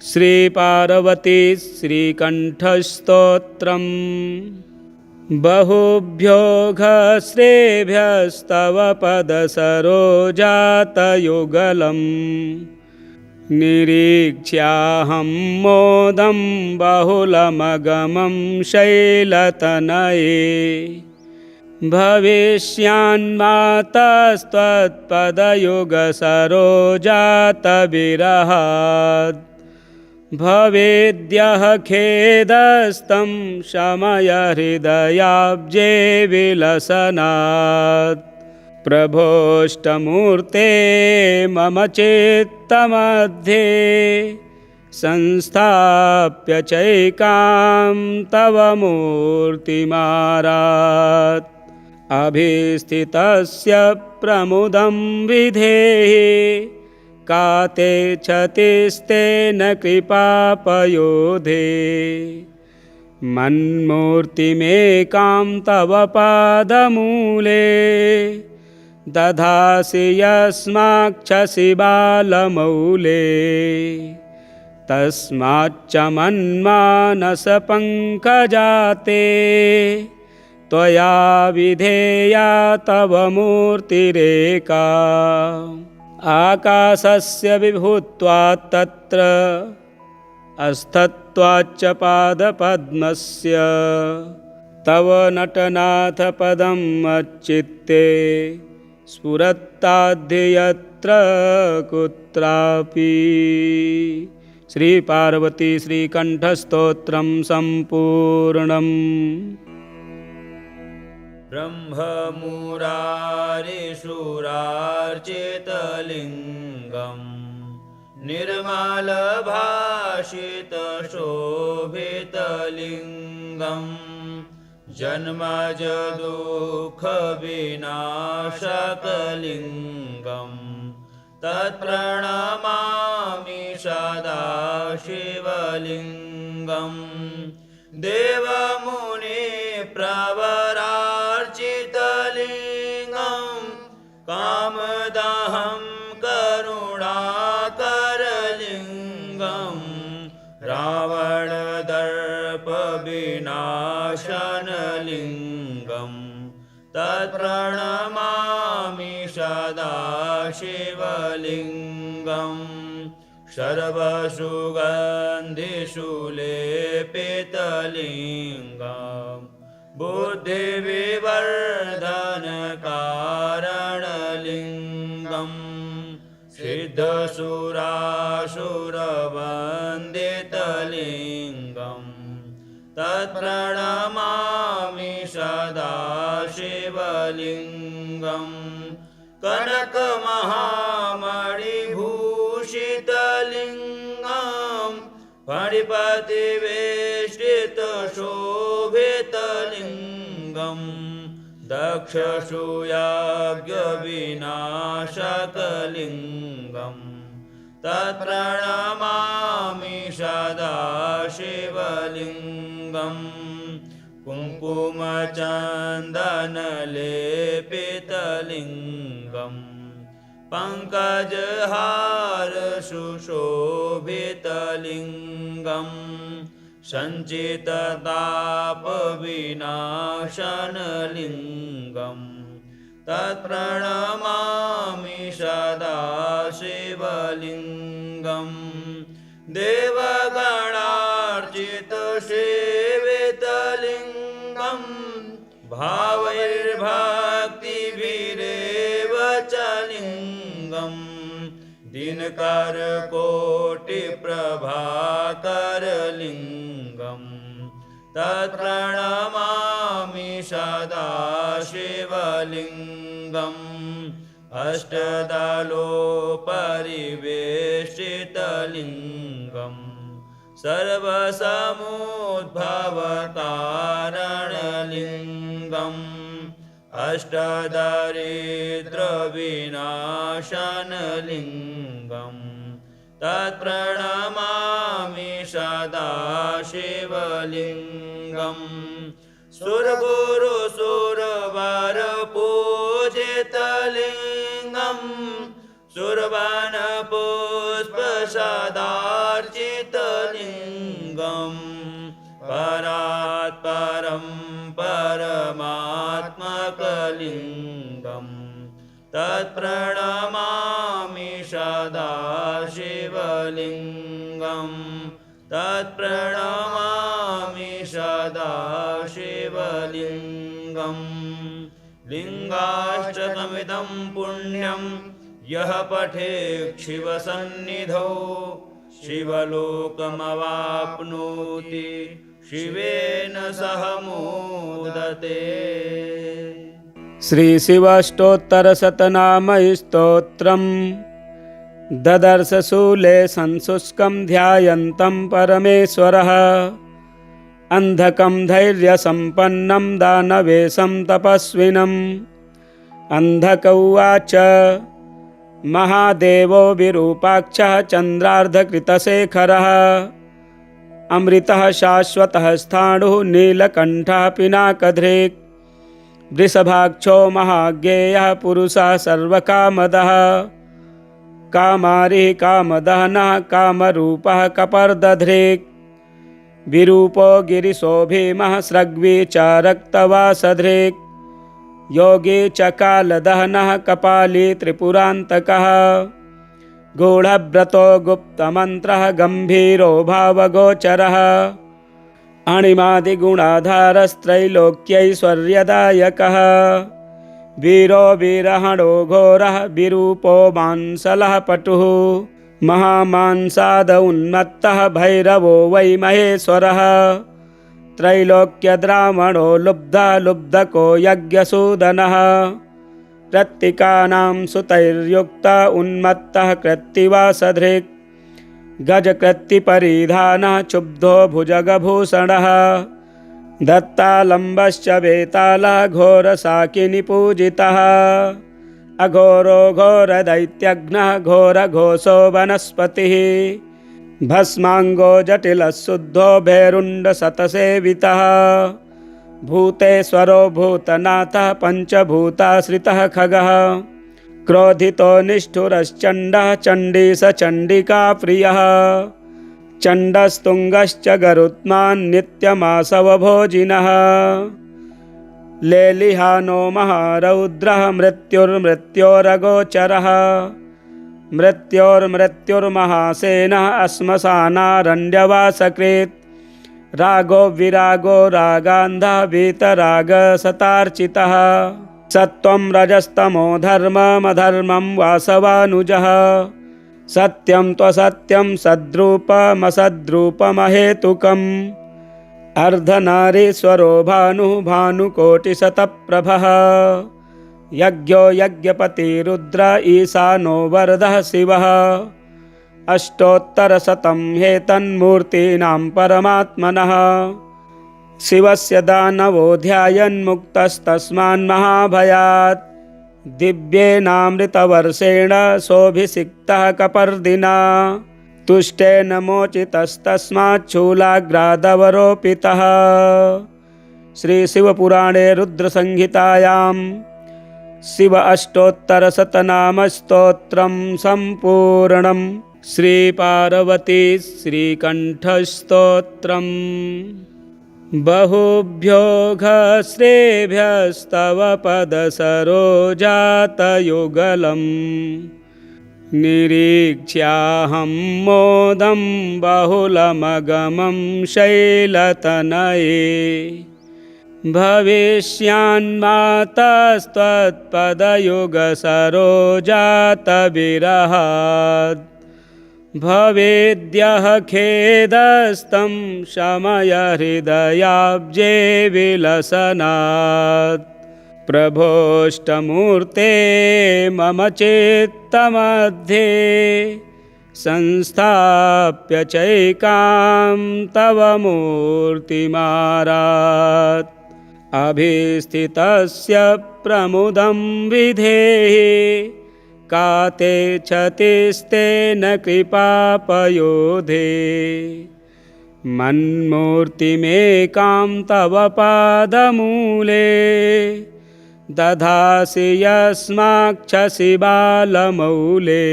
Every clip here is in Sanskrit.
श्रीपार्वती श्रीकण्ठस्तोत्रम् बहुभ्यो घस्रेभ्यस्तव पदसरोजातयुगलम् निरीक्ष्याहं मोदं बहुलमगमं शैलतनये भविष्यान्मातस्त्वत्पदयुगसरोजातविरहात् भवेद्यः खेदस्तं शमय हृदयाब्जे विलसनात् प्रभोष्टमूर्ते मम चित्तमध्ये संस्थाप्य चैकां तव मूर्तिमारात् अभिस्थितस्य प्रमुदं विधेहि काते क्षतिस्तेन कृपापयोधे मन्मूर्तिमेकां तव पादमूले दधासि यस्माक्षसि बालमौले तस्माच्च मन्मानसपङ्कजाते त्वया विधेया तव मूर्तिरेका आकाशस्य विभुत्वात् तत्र अस्थत्वाच्च पादपद्मस्य तव नटनाथ पदं मच्चित्ते स्फुरत्ताद्यत्र कुत्रापि। श्री पार्वती श्रीकण्ठस्तोत्रं सम्पूर्णम्। ब्रह्ममुरारिसुरार्चितलिङ्गं निर्मलभाषितशोभितलिङ्गं जन्मजदुःखविनाशकलिङ्गं तत्प्रणमामि सदा शिवलिङ्गं देवमुनिप्रवरार्चितलिङ्गं कामदहं करुणाकरलिङ्गं रावणदर्पविनाशनलिङ्गं तत्प्रणमामि सदा शिवलिङ्गं सर्वसुगन्धिषुलेपितलिङ्गं बुद्धिविवर्धनकारणलिङ्गं सिद्धसुरासुरवन्दितलिङ्गं तत्प्रणमामि सदा शिवलिङ्गं कनकमहामणिभूषितलिङ्गं फणिपतिवेष्टितशोभितलिङ्गं दक्षसूयाज्ञविनाशकलिङ्गं तत्प्रणमामि सदा शिवलिङ्गं कुङ्कुमचन्दनलेपितलिङ्गं पङ्कजहारसुशोभितलिङ्गं सञ्चिततापविनाशनलिङ्गं तत्प्रणमामि सदा शिवलिङ्गं देवगणार्चितसेवितलिङ्गं भावैर्भक्तिभिरेव च लिङ्गं दिनकरकोटिप्रभाकरलिङ्गं तत्प्रणमामि सदा शिवलिङ्गम् अष्टदलोपरिवेष्टितलिङ्गं सर्वसमुद्भवकारणलिङ्गं अष्टदारिद्र्यविनाशनलिङ्गं तत्प्रणमामि सदा शिवलिङ्गं सुरगुरुसुरवरपूजितलिङ्गं सुरवनपुष्पसदार्चित परात् परं परमात्मकलिङ्गम् तत्प्रणमामि सदा शिवलिङ्गम् तत्प्रणमामि सदा शिवलिङ्गम् लिङ्गाष्टकमिदं पुण्यं यः पठेत् शिवसन्निधौ शिवलोकमवाप्नोति शिवेन सह मोदते। श्रीशिवाष्टोत्तरशतनामस्तोत्रम् ददर्श शूले संशुष्कं ध्यायन्तं परमेश्वरः अन्धकं धैर्यसम्पन्नं दानवेशं तपस्विनम् अन्धक उवाच महादेवो विरूपाक्षः चन्द्रार्धकृतशेखरः अमृतः शाश्वतः स्थाणुः नीलकण्ठः पिनाकधृक् वृषभाक्षो महाज्ञेयः पुरुषः सर्वकामदः कामारिः कामदहनः कामरूपः कपर्दधृक् विरूपो गिरिशो भीमः स्रग्वी च रक्तवासधृक् योगी च कालदहनः कपाली त्रिपुरान्तकः गूढव्रतो गुप्तमन्त्रः गम्भीरो भावगोचरः अणिमादिगुणाधारस्त्रैलोक्यैश्वर्यदायकः वीरो वीरहणो घोरः विरूपो मांसलः पटुः महामांसाद उन्मत्तः भैरवो वै महेश्वरः त्रैलोक्यद्रावणो लुब्धः लुब्धको यज्ञसूदनः कृत्तिकानां सुतैर्युक्तः उन्मत्तः कृत्तिवासधृक् गजकृत्तिपरिधानः क्षुब्धो भुजगभूषणः दत्तालम्बश्च वेतालः घोरशाकिनीपूजितः अघोरो घोरदैत्यघ्नः घोरघोषो वनस्पतिः भस्माङ्गो जटिलः शुद्धो भैरुण्डशतसेवितः भूतेश्वरो भूतनाथः पञ्चभूताश्रितः खगः क्रोधितो निष्ठुरश्चण्डः चण्डीसचण्डिकाप्रियः चण्डस्तुङ्गश्च गरुत्मान् नित्यमासवभोजिनः लेलिहानो महारौद्रः मृत्युर्मृत्योरगोचरः मृत्योर्मृत्युर्महासेनः श्मशानारण्यवासकृत् रागो विरागो रागान्धः वीतरागशतार्चितः सत्त्वं रजस्तमो धर्ममधर्मं वासवानुजः सत्यं त्वसत्यं सद्रूपमसद्रूपमहेतुकम् अर्धनारीश्वरो भानुः भानुकोटिशतप्रभः यज्ञो यज्ञपतिरुद्र ईशानो वरदः शिवः अष्टोत्तरशतं हेतन्मूर्तीनां परमात्मनः शिवस्य दानवो ध्यायन्मुक्तस्तस्मान्महाभयात् दिव्येनामृतवर्षेण सोऽभिषिक्तः कपर्दिना तुष्टेन मोचितस्तस्मात् शूलाग्रादवरोपितः। श्रीशिवपुराणे रुद्रसंहितायां शिव अष्टोत्तरशतनामस्तोत्रं सम्पूर्णम्। श्रीपार्वती श्रीकण्ठस्तोत्रम्। बहुभ्यो घश्रेभ्यस्तव पदसरोजातयुगलम् निरीक्ष्याहं मोदं बहुलमगमं शैलतनये भविष्यान्मातस्त्वत्पदयुगसरोजातविरहात् भवेद्यः खेदस्तं शमय हृदयाब्जे विलसनात् प्रभोष्टमूर्ते मम चित्तमध्ये संस्थाप्य चैकां तव मूर्तिमारात् अभिस्थितस्य प्रमुदं विधेहि का ते क्षतिस्तेन कृपापयोधे मन्मूर्तिमेकां तव पादमूले दधासि यस्माक्षसि बालमौले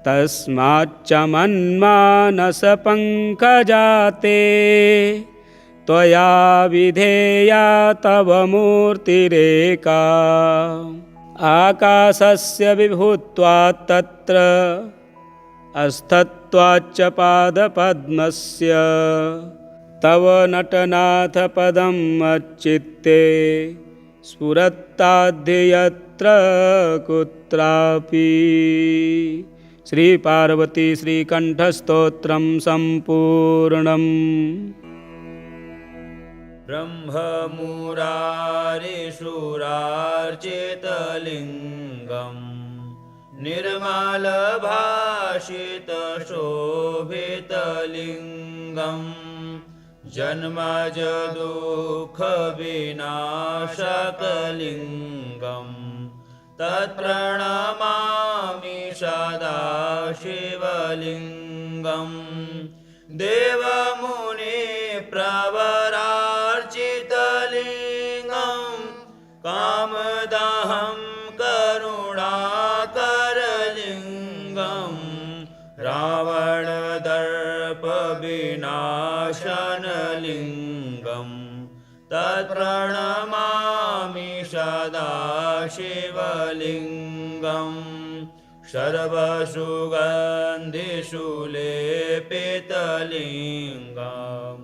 तस्माच्च मन्मानसपङ्कजाते त्वया विधेया तव मूर्तिरेका आकाशस्य विभुत्वात् तत्र अस्थत्वाच्च पादपद्मस्य तव नटनाथ पदं मच्चित्ते स्फुरत्ताद्यत्र कुत्रापि। श्री पार्वती श्रीकण्ठस्तोत्रं सम्पूर्णम्। ब्रह्ममुरारिसुरार्चितलिङ्गम् निर्मलभाषितशोभितलिङ्गम् जन्मजदुःखविनाशकलिङ्गम् तत्प्रणमामि सदा शिवलिङ्गम् देवमुनिप्रवरार्चितलिङ्गम् कामदहं करुणाकरलिङ्गम् रावणदर्पविनाशनलिङ्गम् तत्प्रणमामि सदा शिवलिङ्गम् सर्वसुगन्धिषुलेपितलिङ्गम्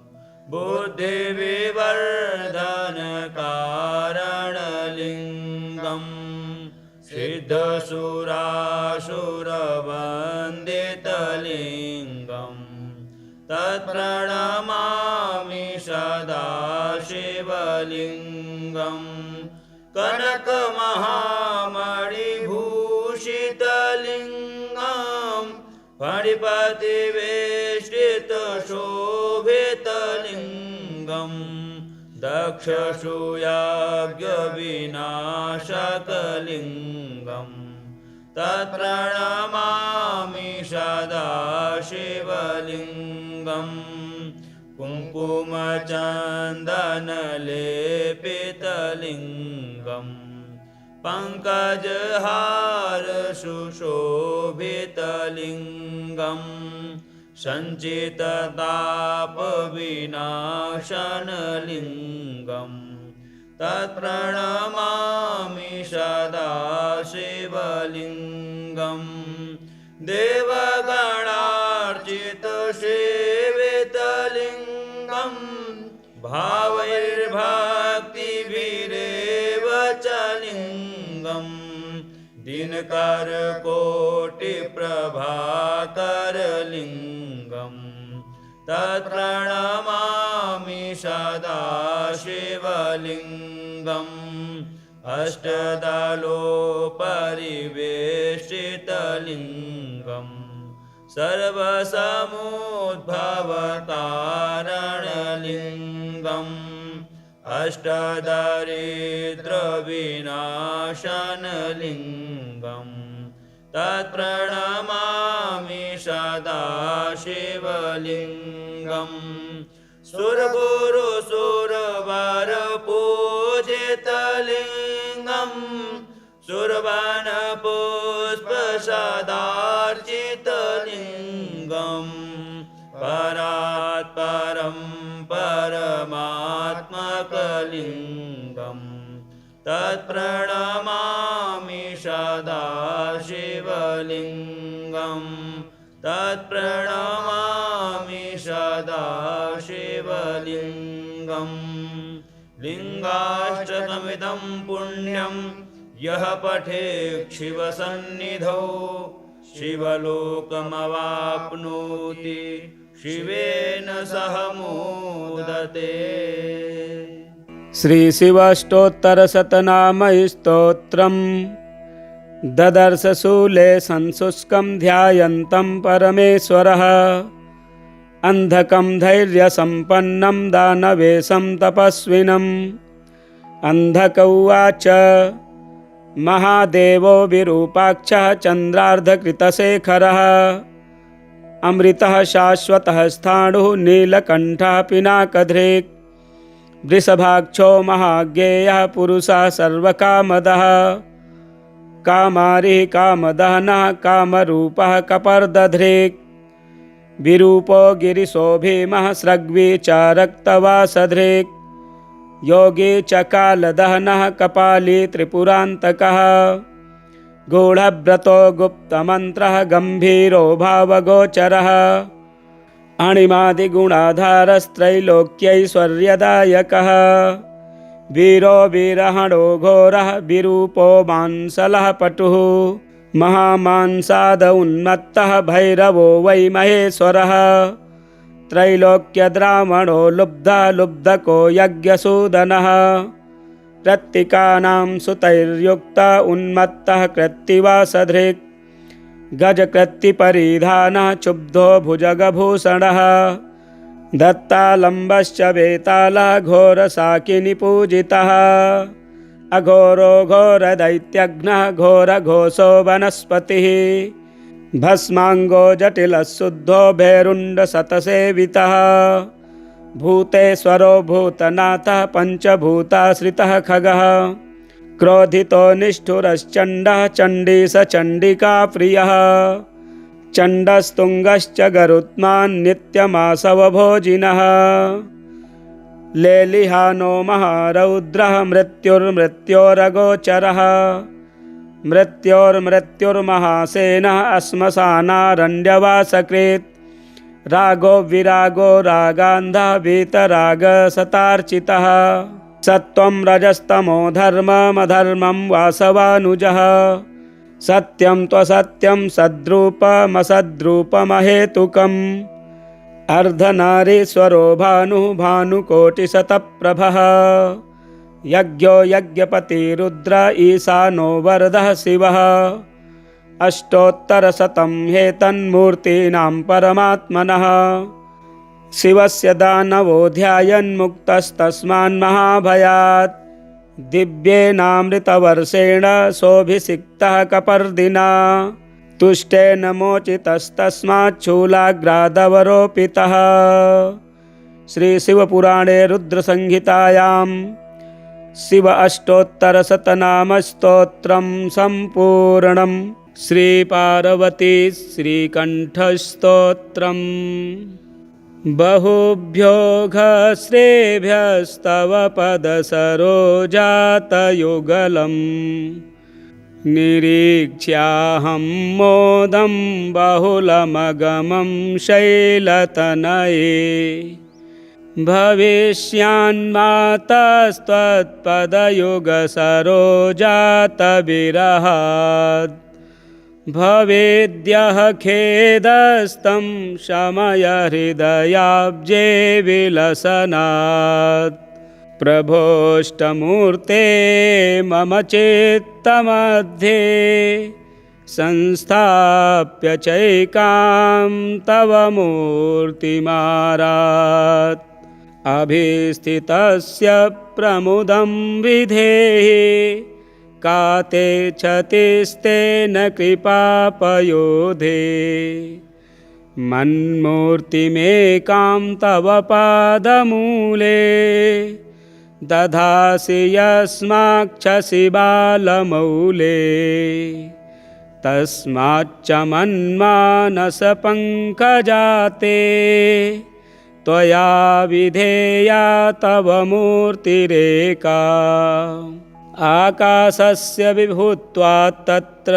बुद्धिविवर्धनकारणलिङ्गम् सिद्धसुरासुरवन्दितलिङ्गम् तत्प्रणमामि सदा शिवलिङ्गम् कनकमहामणिभूषितलिङ्गम् फणिपतिवेष्टितशोभितलिङ्गम् दक्षसूयाज्ञविनाशकलिङ्गम् तत्प्रणमामि सदा शिवलिङ्गम् कुङ्कुमचन्दनलेपितलिङ्गम् पङ्कजहारसुशोभितलिङ्गम् सञ्चिततापविनाशनलिङ्गम् तत्प्रणमामि सदा शिवलिङ्गम् देवगणार्चितसेवितलिङ्गम् भावैर्भक्तिभिरेव च लिङ्गम् दिनकरकोटिप्रभाकरलिङ्गम् तत्प्रणमामि सदा शिवलिङ्गम् अष्टदलोपरिवेष्टितलिङ्गम् सर्वसमुद्भवकारणलिङ्गम् अष्टदारिद्र्यविनाशनलिङ्गम् तत्प्रणमामि सदा शिवलिङ्गम् सुरगुरुसुरवरपूजितलिङ्गम् सुरवनपुष्पसदार्चितलिङ्गम् परात्परं परमात्मकलिङ्गम् तत्प्रणमामि सदा शिवलिङ्गम् तत्प्रणमामि सदा शिवलिङ्गम् लिङ्गाष्टकमिदं पुण्यं यः पठेत् शिवसन्निधौ शिवलोकमवाप्नोति शिवेन सह मोदते। श्री शिवाष्टोत्तरशतनामस्तोत्रम् ददर्श शूले संशुष्कं ध्यायन्तं परमेश्वरः अन्धकं धैर्यसम्पन्नं दानवेशं तपस्विनम् अन्धक उवाच महादेवो विरूपाक्षः चन्द्रार्धकृतशेखरः अमृतः शाश्वतः स्थाणुः नीलकण्ठः पिनाकधृक् वृषभाक्षो महाज्ञेयः पुरुषः सर्वकामदः कामारिः कामदहनः कामरूपः कपर्दध्रेक् विरूपो गिरिशो भीमः स्रग्वी च रक्तवासध्रेक् योगी च कालदहनः कपाली त्रिपुरान्तकः गूढव्रतो गुप्तमन्त्रः गम्भीरो भावगोचरः अणिमादिगुणाधारस्त्रैलोक्यैश्वर्यदायकः वीरो वीरहणो घोरः विरूपो मांसलः पटुः महामांसाद उन्मत्तः भैरवो वै महेश्वरः त्रैलोक्यद्रावणो लुब्धः लुब्धको यज्ञसूदनः कृत्तिकानां सुतैर्युक्त उन्मत्तः कृत्तिवासधृक् गजकृत्तिपरिधानः क्षुब्धो भुजगभूषणः दत्तालम्बश्च वेतालः घोरशाकिनीपूजितः अघोरो घोरदैत्यघ्नः घोरघोषो वनस्पतिः भस्माङ्गो जटिलः शुद्धो भैरुण्डशतसेवितः भूतेश्वरो भूतनाथः पञ्चभूताश्रितः खगः क्रोधितो निष्ठुरश्चण्डः चण्डीश चण्डिकाप्रियः चण्डस्तुङ्गश्च गरुत्मान् नित्यमासवभोजिनः लेलिहानो महारौद्रः मृत्युर्मृत्योरगोचरः मृत्योर्मृत्युर्महासेनः श्मशानारण्यवासकृत् रागो विरागो रागान्धः वीतरागशतार्चितः सत्त्वं रजस्तमो धर्ममधर्मं वासवानुजः सत्यं त्वसत्यं सद्रूपमसद्रूपमहेतुकम् अर्धनारीश्वरो भानुः भानुकोटिशतप्रभः यज्ञो यज्ञपतिरुद्र ईशानो वरदः शिवः अष्टोत्तरशतं हेतन्मूर्तीनां परमात्मनः शिवस्य दानवो ध्यायन्मुक्तस्तस्मान्महाभयात् दिव्येनामृतवर्षेण सोऽभिषिक्तः कपर्दिना तुष्टेन मोचितस्तस्मात् शूलाग्रादवरोपितः। श्रीशिवपुराणे रुद्रसंहितायां शिव अष्टोत्तरशतनामस्तोत्रं सम्पूर्णम्। श्रीपार्वती श्रीकण्ठस्तोत्रम्। बहुभ्यो घस्रेभ्यस्तव पदसरोजातयुगलम् निरीक्ष्याहं मोदं बहुलमगमं शैलतनये भविष्यान्मातस्त्वत्पदयुगसरोजातविरहात् भवेद्यः खेदस्तं शमय हृदयाब्जे विलसनात्। प्रभोष्टमूर्ते मम चित्तमध्ये संस्थाप्य चैकां तव मूर्तिमारात्। अभिस्थितस्य प्रमुदं विधेहि काते क्षतिस्तेन कृपापयोधे। मन्मूर्तिमेकां तव पादमूले दधासि यस्माक्षसि बालमौले। तस्माच्च मन्मानसपङ्कजाते त्वया विधेया तव मूर्तिरेका। आकाशस्य विभुत्वात् तत्र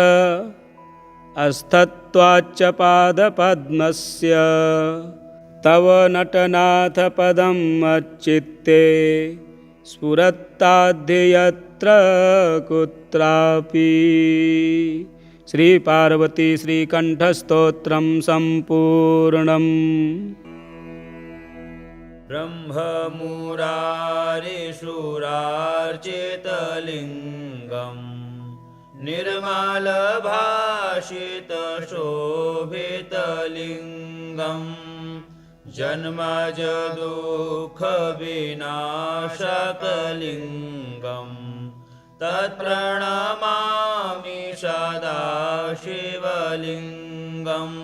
अस्थत्वाच्च पादपद्मस्य तव नटनाथ पदम् मच्चित्ते स्फुरत्ताद्यत्र कुत्रापि। श्रीपार्वती श्रीकण्ठस्तोत्रं सम्पूर्णम्। ब्रह्ममुरारिशूरार्चितलिङ्गम् निर्मलभाषितशोभितलिङ्गम् जन्मजदुःखविनाशकलिङ्गम् तत्प्रणमामि सदा शिवलिङ्गम्।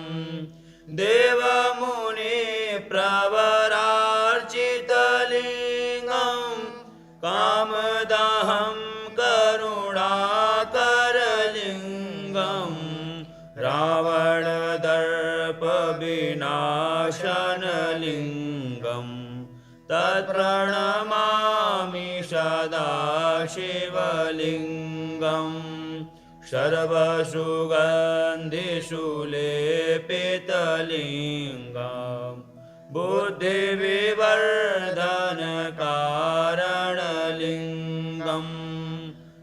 देवमुनिप्रवरार्चितलिङ्गम् कामदहं करुणाकरलिङ्गम् विनाशनलिङ्गम् तत्प्रणमामि सदा शिवलिङ्गम् सर्वसुगन्धिषु लेपितलिङ्गम् बुद्धिविवर्धनकारणलिङ्गम्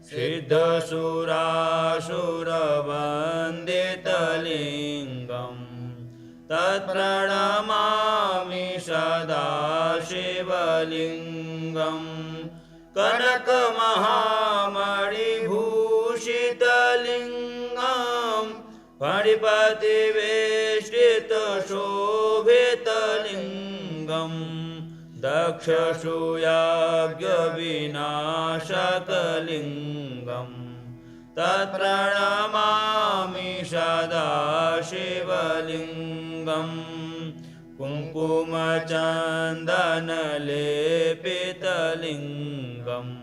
सिद्धसुरासुरवन्दितलिङ्गम् तत्प्रणमामि सदा शिवलिङ्गम् कनकमहामणिभूषितलिङ्गम् फणिपतिवेष्टितशोभितलिङ्गम् दक्षसूयाज्ञविनाशकलिङ्गम् तत्प्रणमामि सदा शिवलिङ्गम् कुङ्कुमचन्दनलेपितलिङ्गम्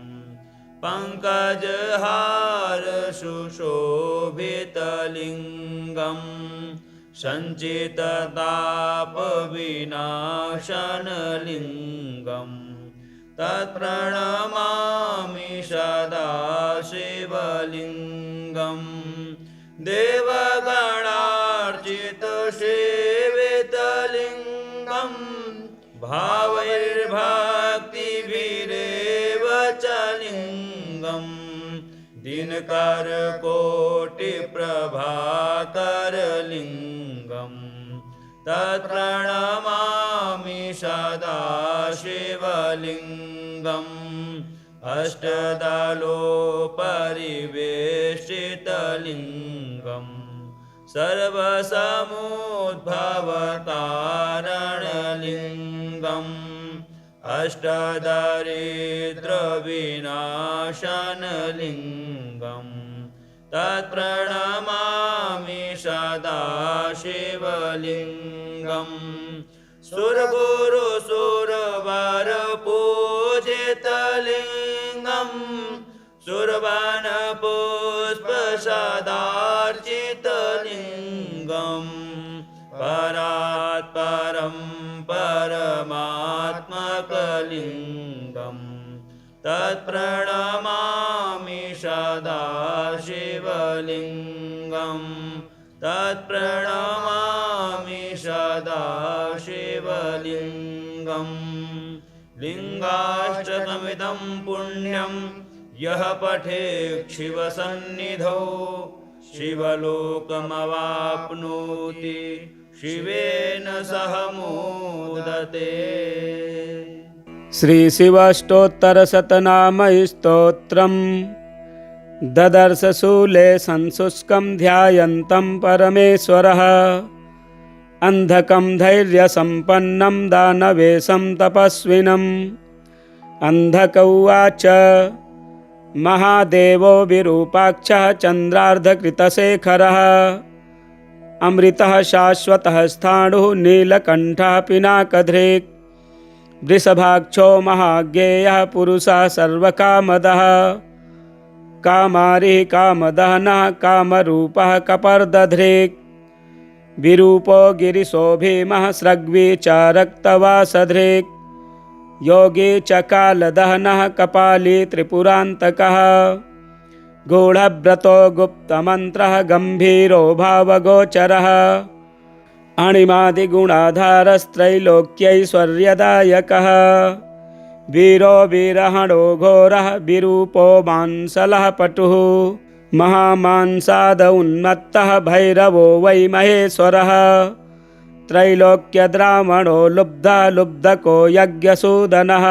पङ्कजहारसुशोभितलिङ्गम् सञ्चिततापविनाशनलिङ्गम् तत्प्रणमामि सदा शिवलिङ्गम् देवगणार्चितसेवितलिङ्गम् भावैर्भक्तिभिरेव च लिङ्गम् दिनकरकोटिप्रभाकरलिङ्गम् तत्प्रणमामि सदा शिवलिङ्गम् अष्टदलोपरिवेष्टितलिङ्गम् सर्वसमुद्भवकारणलिङ्गम् अष्टदारिद्र्यविनाशनलिङ्गम् तत्प्रणमामि सदा शिवलिङ्गम् सुरगुरुसुरवरपूजितलिङ्गम् सुरवनपुष्पसदार्चितलिङ्गम् परात्परं परमात्मकलिङ्गम् तत्प्रणमामि सदा शिवलिङ्गम् तत्प्रणमामि सदा शिवलिङ्गम् लिङ्गाष्टकमिदं पुण्यं यः पठेत् शिवसन्निधौ शिवलोकमवाप्नोति शिवेन सह मोदते। श्रीशिवष्टोत्तरशतनामस्तोत्रम् ददर्श शूले संशुष्कं ध्यायन्तं परमेश्वरः अन्धकं धैर्यसम्पन्नं दानवेशं तपस्विनम् अन्धक उवाच महादेवो विरूपाक्षः चन्द्रार्धकृतशेखरः अमृतः शाश्वतः स्थाणुः नीलकण्ठः पिनाकधृक् वृषभाक्षो महाज्ञेयः पुरुषः सर्वकामदः कामारिः कामदहनः कामरूपः कपर्दधृक् विरूपो गिरिशो भीमः सृग्वी च रक्तवासधृक् योगी च कालदहनः कपाली त्रिपुरान्तकः गूढव्रतो गुप्तमन्त्रः गम्भीरो भावगोचरः अणिमादिगुणाधारस्त्रैलोक्यैश्वर्यदायकः वीरो वीरहणो घोरः विरूपो मांसलः पटुः महामांसाद उन्मत्तः भैरवो वै महेश्वरः त्रैलोक्यद्रावणो लुब्धः लुब्धको यज्ञसूदनः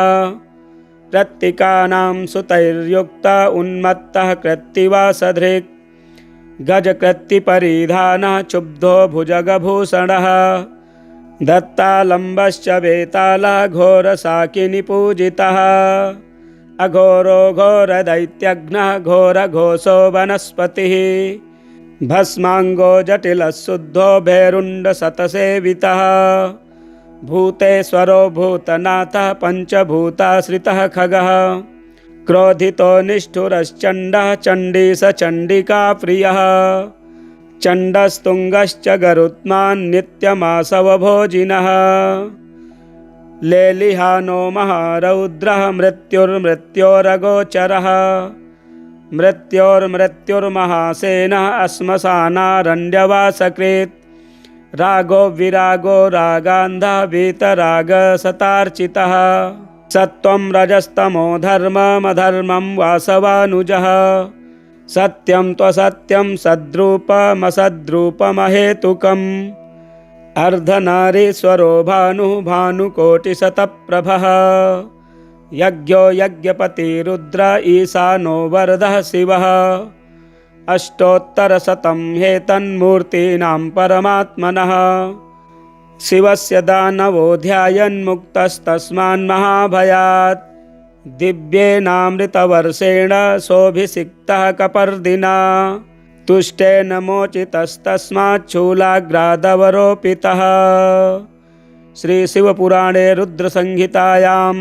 कृत्तिकानां सुतैर्युक्त उन्मत्तः कृत्तिवासधृक् गजकृत्तिपरिधानः क्षुब्धो भुजगभूषणः दत्तालम्बश्च वेतालः घोरशाकिनिपूजितः अघोरो घोरदैत्यघ्नः घोरघोषो वनस्पतिः भस्माङ्गो जटिलः शुद्धो भैरुण्डशतसेवितः भूतेश्वरो भूतनाथः पञ्चभूताश्रितः खगः क्रोधितो निष्ठुरश्चण्डः चण्डीश चण्डिका प्रियः चण्डस्तुङ्गश्च गरुत्मान् नित्यमासवभोजिनः लेलिहानो महारौद्रः मृत्युर्मृत्योरगोचरः मृत्योर्मृत्युर्महासेनः श्मशानारण्यवासकृत् रागो विरागो रागान्धः वीतरागसतार्चितः सत्त्वं रजस्तमो धर्ममधर्मं वासवानुजः सत्यं त्वसत्यं सद्रूपमसद्रूपमहेतुकम् अर्धनारीश्वरो भानुः भानुकोटिशतप्रभः यज्ञो यज्ञपतिरुद्र ईशानो वरदः शिवः अष्टोत्तरशतं हेतन्मूर्तीनां परमात्मनः शिवस्य दानवो ध्यायन्मुक्तस्तस्मान्महाभयात् दिव्येनामृतवर्षेण सोऽभिषिक्तः कपर्दिना तुष्टेन मोचितस्तस्मात् शूलाग्रादवरोपितः। श्रीशिवपुराणे रुद्रसंहितायां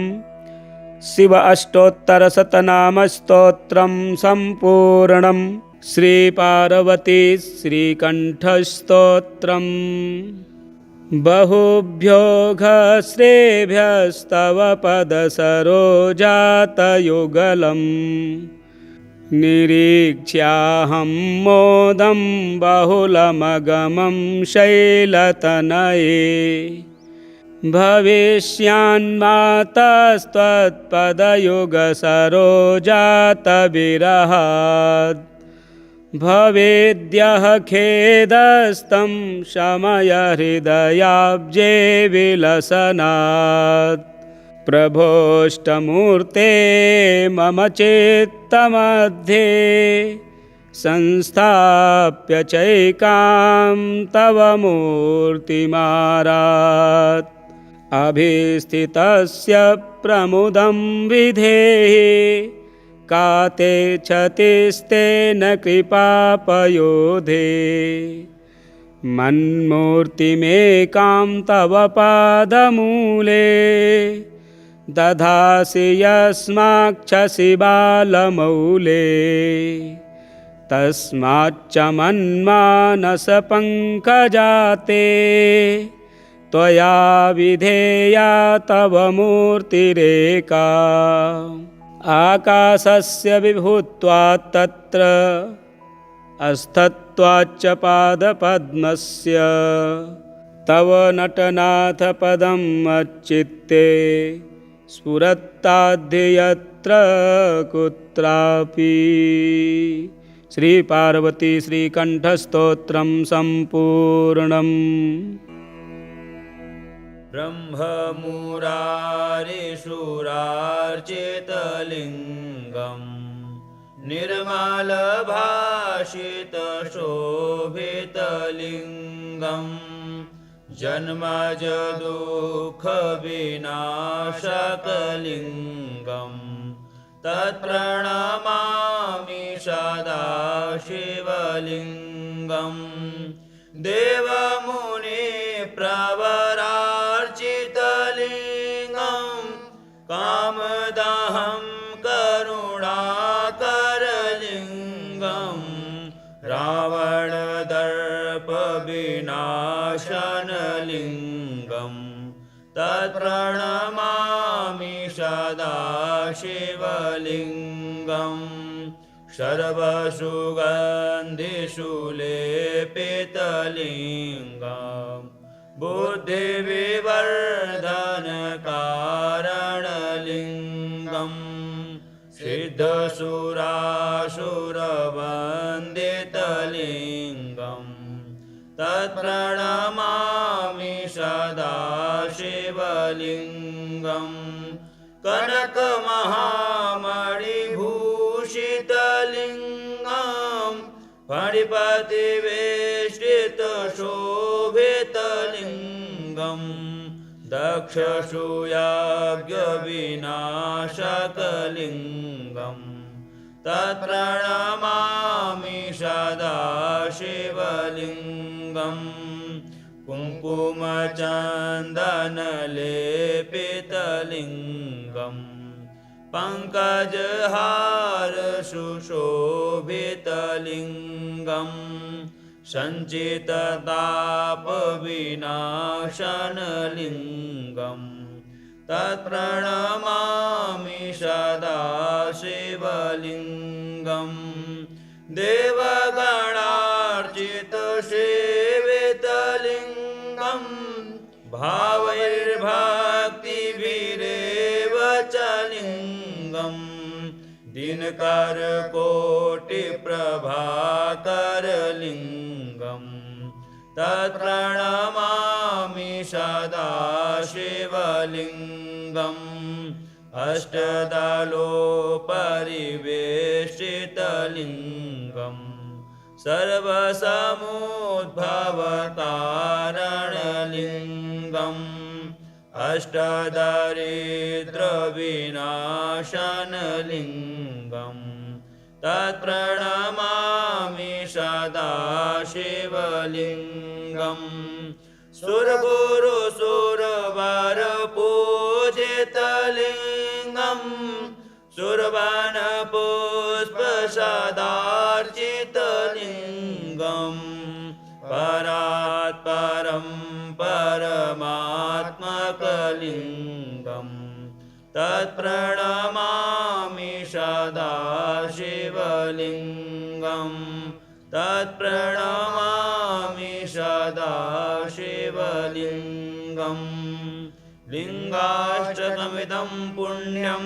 शिव अष्टोत्तरशतनामस्तोत्रं सम्पूर्णम्। श्रीपार्वती श्रीकण्ठस्तोत्रम्। बहुभ्यो घस्रेभ्यस्तव पदसरोजातयुगलम् निरीक्ष्याहं मोदं बहुलमगमं शैलतनये भविष्यान्मातस्त्वत्पदयुगसरोजातविरहात् भवेद्यः खेदस्तं शमय हृदयाब्जे विलसनात् प्रभोष्टमूर्ते मम चित्तमध्ये संस्थाप्य चैकां तव मूर्तिमारात् अभिस्थितस्य प्रमुदं विधेहि का ते क्षतिस्तेन कृपापयोधे मन्मूर्तिमेकां तव पादमूले दधासि यस्माक्षसि बालमौले तस्माच्च मन्मानसपङ्कजाते त्वया विधेया तव मूर्तिरेका आकाशस्य विभुत्वात् तत्र अस्थत्वाच्च पादपद्मस्य तव नटनाथ पदम् मच्चित्ते स्फुरत्ताद्यत्र कुत्रापि। श्रीपार्वती श्रीकण्ठस्तोत्रं सम्पूर्णम्। ब्रह्ममुरारिशूरार्चितलिङ्गम् निर्मलभाषितशोभितलिङ्गम् जन्मजदुःखविनाशकलिङ्गम् तत्प्रणमामि सदा शिवलिङ्गम् देवमुनिप्रवरार्चितलिङ्गम् कामदहं करुणाकरलिङ्गम् रावणदर्पविनाशनलिङ्गम् तत्प्रणमामि सदा शिवलिङ्गम् सर्वसुगन्धिषुलेपितलिङ्गम् बुद्धिविवर्धनकारणलिङ्गम् सिद्धसुरासुरवन्दितलिङ्गम् तत्प्रणमामि सदा शिवलिङ्गम् कनकमहामणिभूषितलिङ्गम् फणिपतिवेष्टितशोभितलिङ्गम् दक्षसूयाज्ञविनाशकलिङ्गम् तत्प्रणमामि सदा शिवलिङ्गम् कुङ्कुमचन्दनलेपितलिङ्गम् पङ्कजहारसुशोभितलिङ्गम् सञ्चिततापविनाशनलिङ्गम् तत्प्रणमामि सदा शिवलिङ्गम् देवगणार्चितसेवितलिङ्गम् भावैर्भक्तिभिरेव च लिङ्गम् दिनकरकोटिप्रभाकरलिङ्गम् तत्प्रणमामि सदा शिवलिङ्गम् अष्टदलोपरिवेष्टितलिङ्गम् सर्वसमुद्भवतारणलिङ्गम् अष्टदरिद्रविनाशनलिङ्गम् तत्प्रणमामि सदा शिवलिङ्गम् सुरगुरुसुरवरपूजितलिङ्गम् सुरवनपुष्पसदार्चितलिङ्गम् परात्परं परमात्मकलिङ्गम् तत्प्रणमामि सदा शिवलिङ्गम् तत्प्रणमामि सदा शिवलिङ्गम् लिङ्गाष्टकमिदं पुण्यं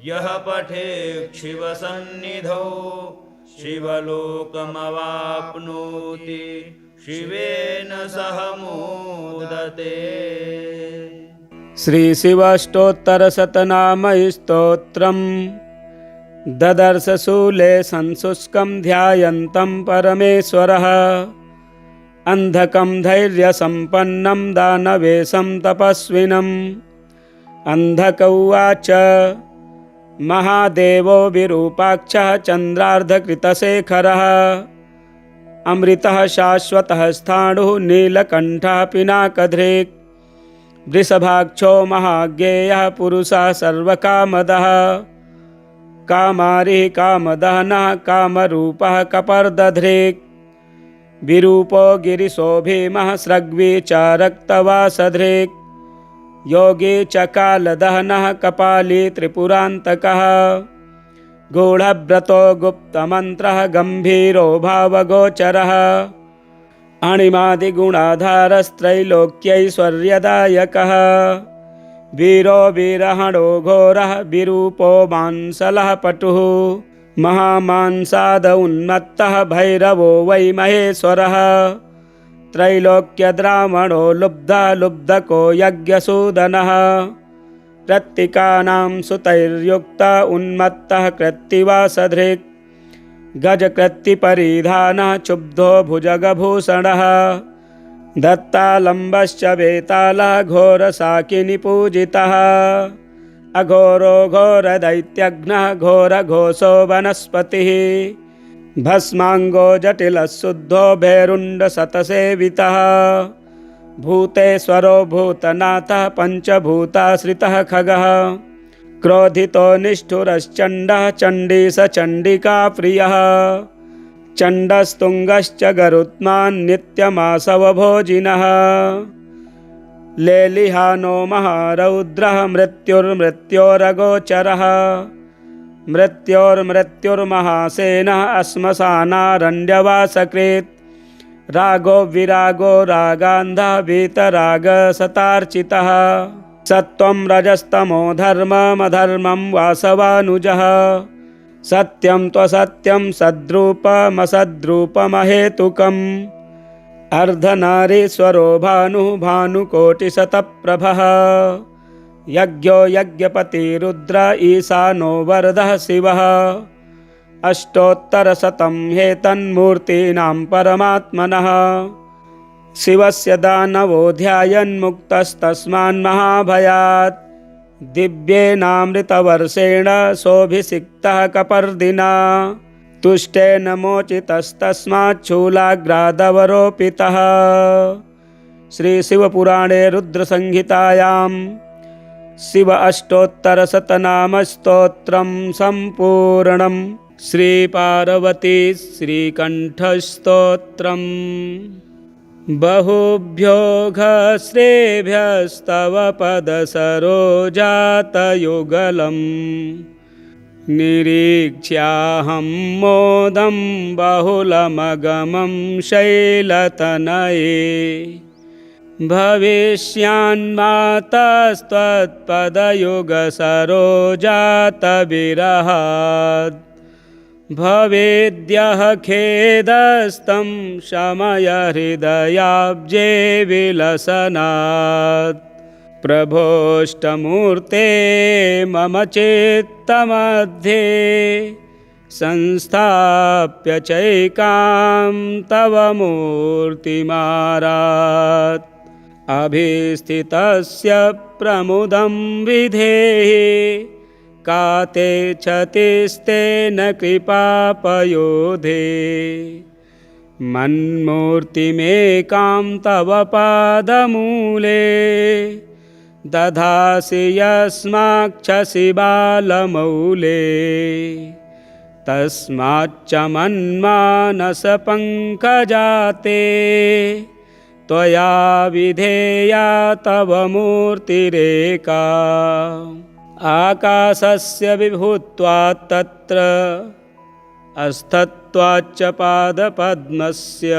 यः पठेत् शिवसन्निधौ शिवलोकमवाप्नोति शिवेन सह मोदते। श्री शिवाष्टोत्तरशतनामस्तोत्रम् ददर्श शूले संशुष्कं ध्यायन्तं परमेश्वरः अन्धकं धैर्यसम्पन्नं दानवेशं तपस्विनम् अन्धक उवाच महादेवो विरूपाक्षः चन्द्रार्धकृतशेखरः अमृतः शाश्वतः स्थाणुः नीलकण्ठः पिनाकधृक् वृषभाक्षो महाज्ञेयः पुरुषः सर्वकामदः कामारिः कामदहनः कामरूपः कपर्दधृक् विरूपो गिरिशो भीमः सृग्वी च रक्तवासधृक् योगी च कालदहनः कपाली त्रिपुरान्तकः गूढव्रतो गुप्तमन्त्रः गम्भीरो भावगोचरः अणिमादिगुणाधारस्त्रैलोक्यैश्वर्यदायकः वीरो वीरहणो घोरः विरूपो मांसलः पटुः महामांसाद उन्मत्तः भैरवो वै महेश्वरः त्रैलोक्यद्रावणो लुब्धः लुब्धको यज्ञसूदनः कृत्तिकानां सुतैर्युक्तः उन्मत्तः कृत्तिवासधृक् गजकृत्तिपरिधानः क्षुब्धो भुजगभूषणः दत्तालम्बश्च वेतालः घोरशाकिनिपूजितः अघोरो घोरदैत्यघ्नः घोरघोषो वनस्पतिः भस्माङ्गो जटिलः शुद्धो भैरुण्डशतसेवितः भूतेश्वरो भूतनाथः पञ्चभूताश्रितः खगः क्रोधितो निष्ठुरश्चण्डः चण्डीसचण्डिका प्रियः चण्डस्तुङ्गश्च गरुत्मान् नित्यमासवभोजिनः लेलिहानो महारौद्रः मृत्युर्मृत्योरगोचरः मृत्योर्मृत्युर्महासेनः श्मशानारण्यवासकृत् रागो विरागो रागान्धः वीतरागशतार्चितः सत्त्वं रजस्तमो धर्ममधर्मं वासवानुजः सत्यं त्वसत्यं सद्रूपमसद्रूपमहेतुकम् अर्धनारीश्वरो भानुः भानुकोटिशतप्रभः यज्ञो यज्ञपतिरुद्र ईशानो वरदः शिवः अष्टोत्तरशतं हेतन्मूर्तीनां परमात्मनः शिवस्य दानवो ध्यायन्मुक्तस्तस्मान्महाभयात् दिव्येनामृतवर्षेण सोऽभिषिक्तः कपर्दिना तुष्टेन मोचितस्तस्मात् शूलाग्रादवरोपितः। श्री शिवपुराणे रुद्रसंहितायां शिव अष्टोत्तरशतनामस्तोत्रं सम्पूर्णम्। श्रीपार्वती श्रीकण्ठस्तोत्रम् बहुभ्यो घस्रेभ्यस्तव पदसरोजातयुगलम् निरीक्ष्याहं मोदं बहुलमगमं शैलतनये भविष्यान्मातस्त्वत्पदयुगसरोजातविरहात् भवेद्यः खेदस्तं शमय हृदयाब्जे विलसनात् प्रभोष्टमूर्ते मम चित्तमध्ये संस्थाप्य चैकां तव मूर्तिमारात् अभिस्थितस्य प्रमुदं विधेहि काते क्षतिस्तेन कृपापयोधे मन्मूर्तिमेकां तव पादमूले दधासि यस्माक्षसि बालमौले तस्माच्च मन्मानसपङ्कजाते त्वया विधेया तव मूर्तिरेका आकाशस्य विभुत्वात् तत्र अस्थत्वाच्च पादपद्मस्य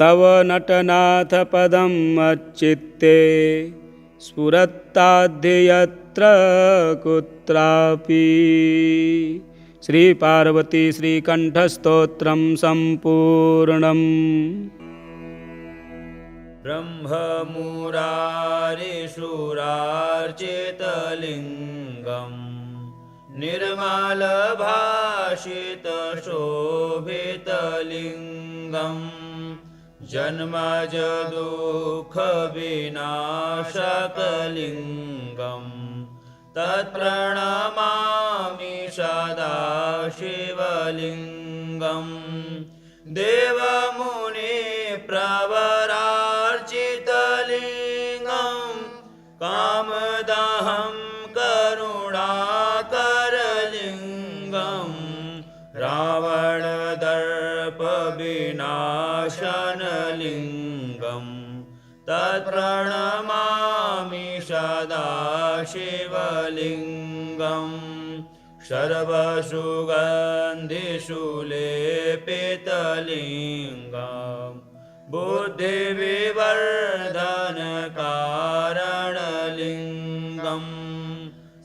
तव नटनाथ पदं मच्चित्ते स्फुरत्ताद्यत्र कुत्रापि। श्री पार्वती श्रीकण्ठस्तोत्रं सम्पूर्णम्। ब्रह्ममुरारिसुरार्चितलिङ्गम् निर्मलभाषितशोभितलिङ्गम् जन्मजदुःखविनाशकलिङ्गम् तत्प्रणमामि सदा शिवलिङ्गम् देवमुनिप्रवरार्चितलिङ्गम् कामदहं करुणाकरलिङ्गम् रावणदर्पविनाशनलिङ्गम् तत्प्रणमामि सदा शिवलिङ्गम् सर्वसुगन्धिषुलेपितलिङ्गम् बुद्धिविवर्धनकारणलिङ्गम्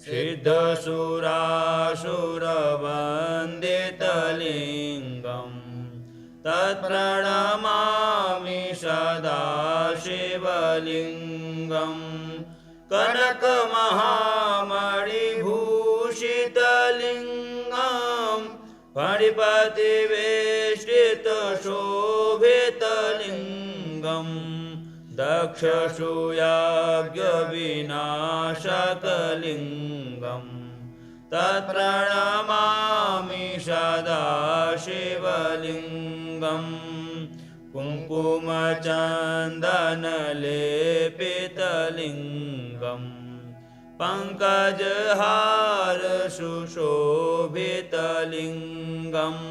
सिद्धसुरासुरवन्दितलिङ्गम् तत्प्रणमामि सदा शिवलिङ्गम् कनकमहामणिभूषितलिङ्गम् फणिपतिवेष्टितशोभितलिङ्गम् दक्षसूयाज्ञविनाशकलिङ्गम् तत्प्रणमामि सदा शिवलिङ्गम् कुङ्कुमचन्दनलेपितलिङ्गम् पङ्कजहारसुशोभितलिङ्गम्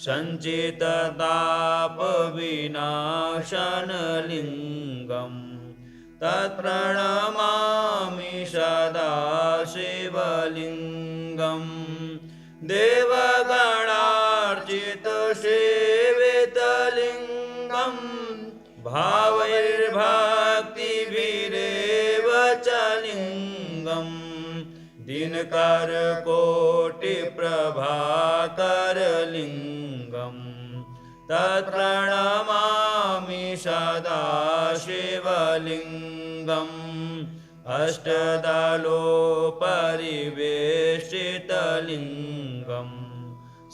सञ्चिततापविनाशनलिङ्गम् तत्प्रणमामि सदा शिवलिङ्गम् देवगणार्चितसेवितलिङ्गम् भावैर्भक्तिभिरेव च लिङ्गम् दिनकरकोटिप्रभाकरलिङ्गम् तत्प्रणमामि सदा शिवलिङ्गम् अष्टदलोपरिवेष्टितलिङ्गम्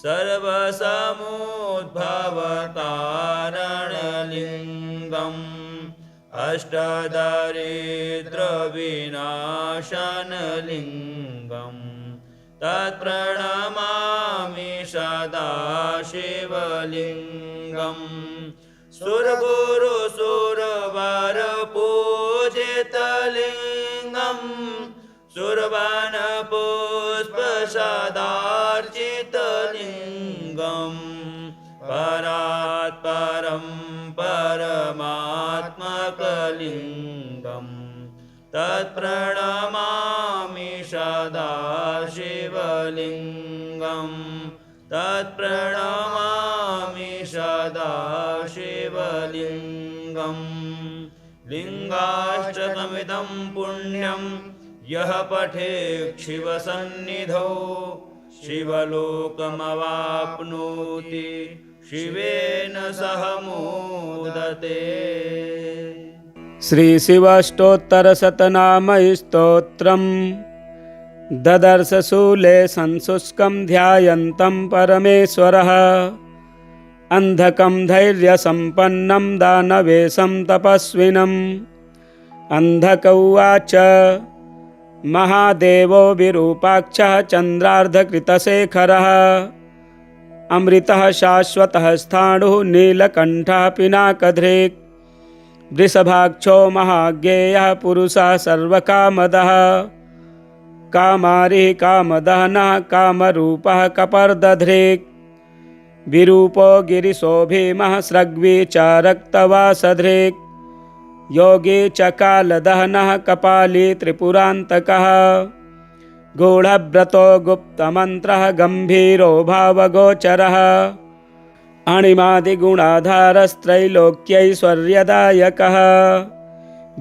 सर्वसमुद्भवकारणलिङ्गम् अष्टदारिद्र्यविनाशनलिङ्गम् तत्प्रणमामि सदा शिवलिङ्गम् सुरगुरुसुरवरपूजितलिङ्गम् सुरवनपुष्पशा सदार्चितलिङ्गं परात् परं परमात्मकलिङ्गं तत्प्रणमामि सदा शिवलिङ्गं तत्प्रणमामि सदा शिवलिङ्गम् लिङ्गाष्टकमिदं पुण्यं यः पठेत् शिवसन्निधौ शिवलोकमवाप्नोति शिवेन सह मोदते। श्री शिवाष्टोत्तरशतनामस्तोत्रम् ददर्श शूले संशुष्कं ध्यायन्तं परमेश्वरः अंधकं धैर्यसम्पन्नं दानवेशं तपस्विनम्। अंधक उवाच महादेवो विरूपाक्षः चन्द्रार्धकृतशेखरः अमृतः शाश्वतः स्थाणुः नीलकण्ठः पिनाकधृक् वृषभाक्षो महाज्ञेयः पुरुषः सर्वकामदः कामारिः कामदहनः कामरूपः कपर्दधृक् विरूपो गिरिशो भीमः स्रग्वी च रक्तवासधृक् योगी च कालदहनः कपाली त्रिपुरान्तकः गूढव्रतो गुप्तमन्त्रः गम्भीरो भावगोचरः अणिमादिगुणाधारस्त्रैलोक्यैश्वर्यदायकः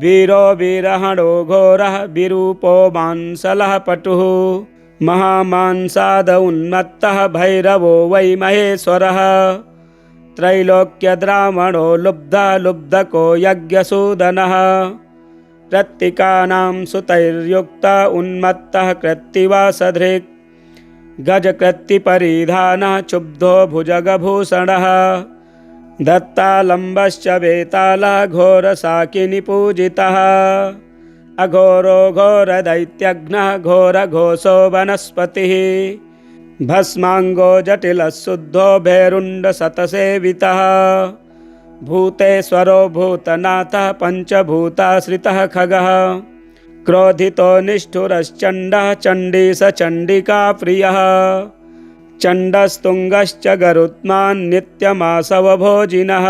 वीरो वीरहणो घोरः विरूपो मांसलः पटुः महामांसाद उन्मत्तः भैरवो वै महेश्वरः त्रैलोक्यद्रावणो लुब्धः लुब्धको यज्ञसूदनः कृत्तिकानां सुतैर्युक्तः उन्मत्तः कृत्तिवासधृक् गजकृत्तिपरिधानः क्षुब्धो भुजगभूषणः दत्तालम्बश्च वेतालः घोरशाकिनीपूजितः अघोरो घोरदैत्यघ्नः घोरघोषो वनस्पतिः भस्माङ्गो जटिलः शुद्धो भैरुण्डशतसेवितः भूतेश्वरो भूतनाथः पञ्चभूताश्रितः खगः क्रोधितो निष्ठुरश्चण्डः चण्डीश चण्डिकाप्रियः चण्डस्तुङ्गश्च गरुत्मान् नित्यमासवभोजिनः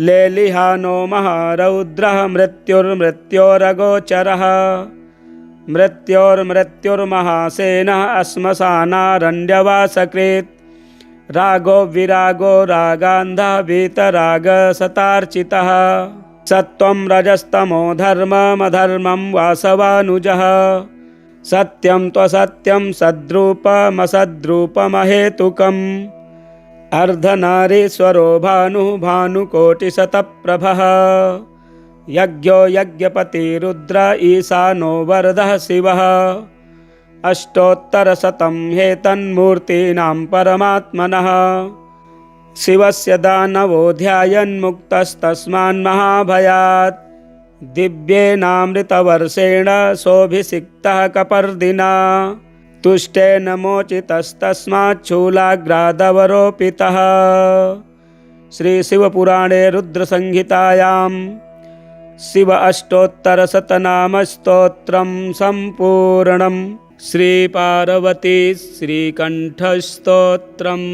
लेलिहानो महारौद्रः मृत्युर्मृत्योरगोचरः मृत्योर्मृत्युर्महासेनः श्मशानारण्यवासकृत् रागो विरागो रागान्धः वीतरागशतार्चितः सत्त्वं रजस्तमो धर्ममधर्मं वासवानुजः सत्यं त्वसत्यं सद्रूपमसद्रूपमहेतुकम् अर्धनारीश्वरो भानुः भानुकोटिशतप्रभः यज्ञो यज्ञपतिरुद्र ईशानो वरदः शिवः अष्टोत्तरशतं हेतन्मूर्तीनां परमात्मनः शिवस्य दानवो ध्यायन्मुक्तस्तस्मान्महाभयात् दिव्येनामृतवर्षेण सोऽभिषिक्तः कपर्दिना तुष्टेन मोचितस्तस्मात् शूलाग्रादवरोपितः। श्री शिवपुराणे रुद्रसंहितायां शिव अष्टोत्तरशतनामस्तोत्रं सम्पूर्णम्। श्री पार्वती श्रीकण्ठस्तोत्रम्।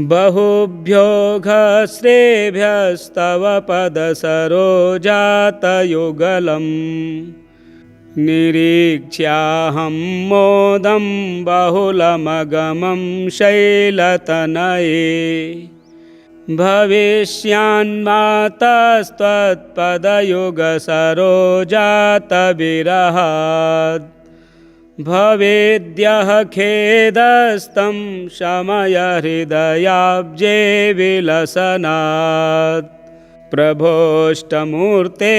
बहुभ्यो घश्रेभ्यस्तव पदसरोजातयुगलम् निरीक्ष्याहं मोदं बहुलमगमं शैलतनये भविष्यान्मातस्त्वत्पदयुगसरोजातविरहात् भवेद्यः खेदस्तं शमय हृदयाब्जे विलसनात् प्रभोष्टमूर्ते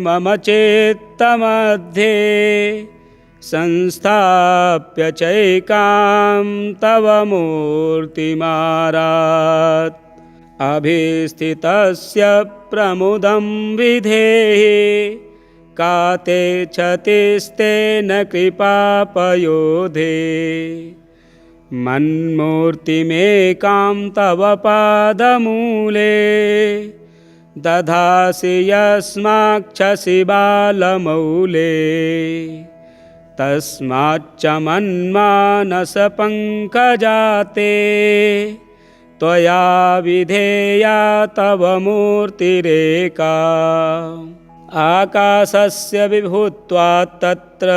मम चित्तमध्ये संस्थाप्य चैकां तव मूर्तिमारात् अभिस्थितस्य प्रमुदं विधेहि का ते क्षतिस्तेन कृपापयोधे मन्मूर्तिमेकां तव पादमूले दधासि यस्माक्षसि बालमौले तस्माच्च मन्मानसपङ्कजाते त्वया विधेया तव मूर्तिरेका आकाशस्य विभुत्वात् तत्र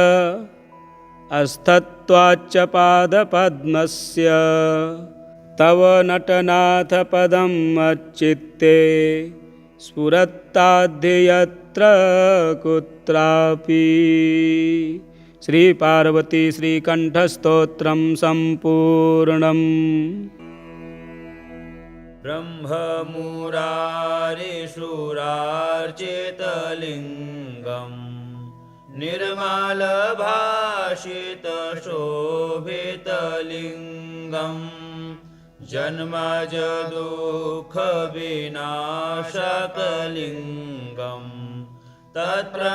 अस्थत्वाच्च पादपद्मस्य तव नटनाथ पदं मच्चित्ते स्फुरत्ताद्यत्र कुत्रापि। श्री पार्वती श्रीकण्ठस्तोत्रं सम्पूर्णम्। ब्रह्ममुरारिसुरार्चितलिङ्गम् निर्मलभाषितशोभितलिङ्गम् जन्मजदुःखविनाशकलिङ्गम् तत्प्रणमामि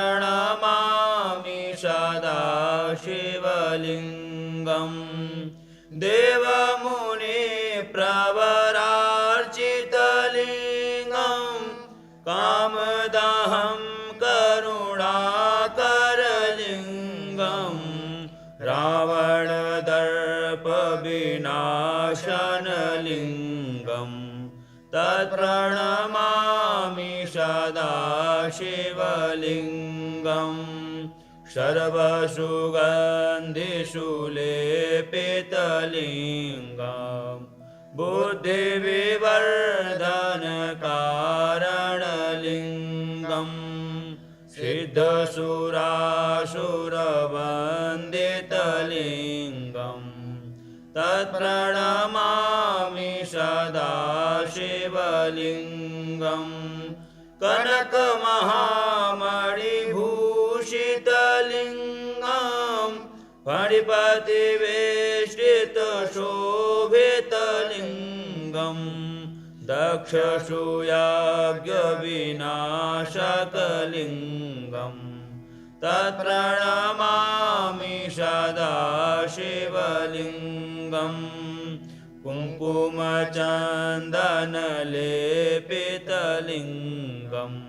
सदा शिवलिङ्गम् देवमुनिप्रवरार्चितलिङ्गम् कामदहं करुणाकरलिङ्गम् रावणदर्पविनाशनलिङ्गम् तत्प्रणमामि सदा शिवलिङ्गम् सर्वसुगन्धिषु लेपितलिङ्गम् बुद्धिविवर्धनकारणलिङ्गम् सिद्धसुरासुरवन्दितलिङ्गम् तत्प्रणमामि सदा शिवलिङ्गम् कनकमहामणिभूषितलिङ्गम् फणिपतिवेष्टितशोभितलिङ्गम् दक्षसूयाज्ञविनाशकलिङ्गम् तत्प्रणमामि सदा शिवलिङ्गम् कुङ्कुमचन्दनलेपितलिङ्गम्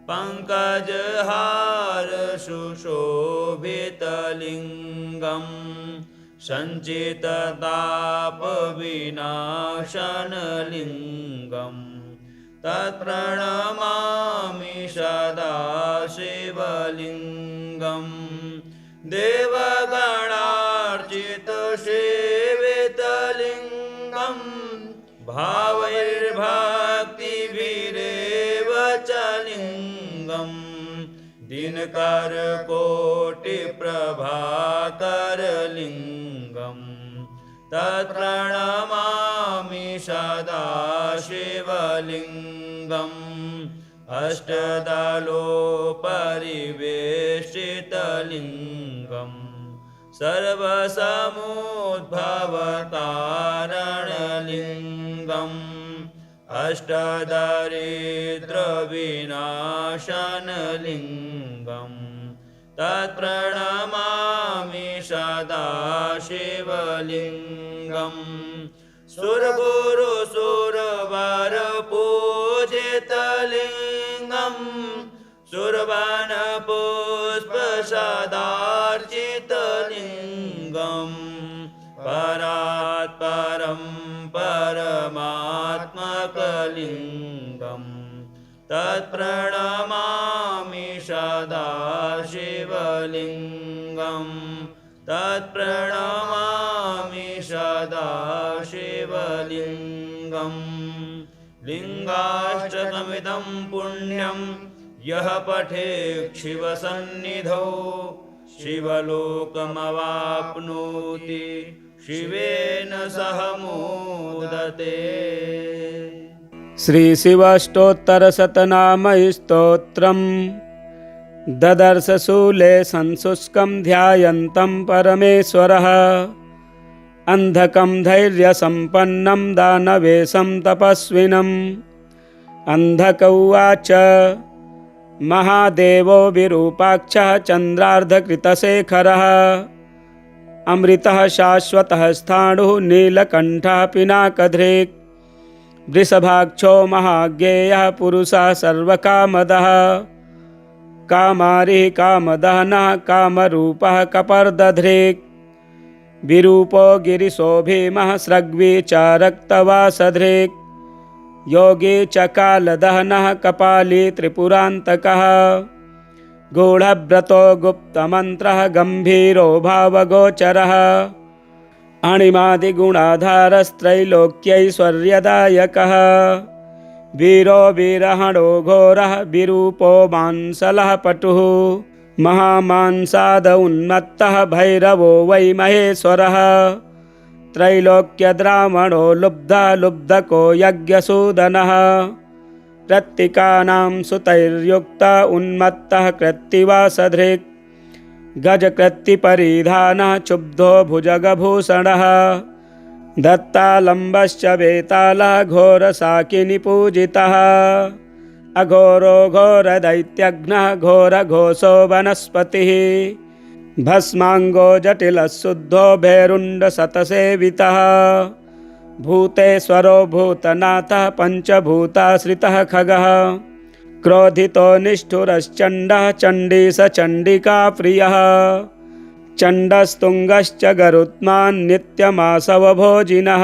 पङ्कजहार सुशोभितलिङ्गम् सञ्चिततापविनाशनलिङ्गम् तत्प्रणमामि सदा शिवलिङ्गम् देवगणार्चितसेवितलिङ्गम् भावैर्भक्तिभिरेव च लिङ्गम् दिनकरकोटिप्रभाकरलिङ्गम् तत्प्रणमामि सदा शिवलिङ्गम् अष्टदलोपरिवेष्टितलिङ्गम् सर्वसमुद्भवकारणलिङ्गम् अष्टदारिद्र्यविनाशनलिङ्गम् तत्प्रणमामि सदा शिवलिङ्गम् सुरगुरुसुरवरपूजितलिङ्गम् सुरवनपुष्पसदार्चितलिङ्गम् परात्परं परमात्मकलिङ्गम् तत्प्रणमामि सदा शिवलिङ्गम् तत्प्रणमामि सदा शिवलिङ्गम् लिङ्गाष्टकमिदं पुण्यं यः पठेत् शिवसन्निधौ शिवलोकमवाप्नोति शिवेन सह मोदते। श्री शिवाष्टोत्तरशतनामस्तोत्रम् ददर्श शूले संशुष्कं ध्यायन्तं परमेश्वरः अन्धकं धैर्यसम्पन्नं दानवेशं तपस्विनम् अन्धक उवाच महादेवो विरूपाक्षः चन्द्रार्धकृतशेखरः अमृतः शाश्वतः स्थाणुः नीलकण्ठः पिनाकधृक् वृषभाक्षो महाज्ञेयः पुरुषः सर्वकामदः कामारिः कामदहनः कामरूपः कपर्दध्रेक् विरूपो गिरिशो भीमः स्रग्वी च रक्तवासध्रेक् योगी च कालदहनः कपाली त्रिपुरान्तकः गूढव्रतो गुप्तमन्त्रः गम्भीरो भावगोचरः अणिमादिगुणाधारस्त्रैलोक्यैश्वर्यदायकः वीरो वीरहणो घोरः विरूपो मांसलः पटुः महामांसाद उन्मत्तः भैरवो वै महेश्वरः त्रैलोक्यद्रावणो लुब्धः लुब्धको यज्ञसूदनः कृत्तिकानां सुतैर्युक्त उन्मत्तः कृत्तिवासधृक् गजकृत्तिपरिधानः क्षुब्धो भुजगभूषणः दत्तालम्बश्च वेतालः घोरशाकिनीपूजितः अघोरो घोरदैत्यघ्नः घोरघोषो वनस्पतिः भस्माङ्गो जटिलः शुद्धो भैरुण्डशतसेवितः भूतेश्वरो भूतनाथः पञ्चभूताश्रितः खगः क्रोधितो निष्ठुरश्चण्डः चण्डीश चण्डिका प्रियः चण्डस्तुङ्गश्च गरुत्मान् नित्यमासवभोजिनः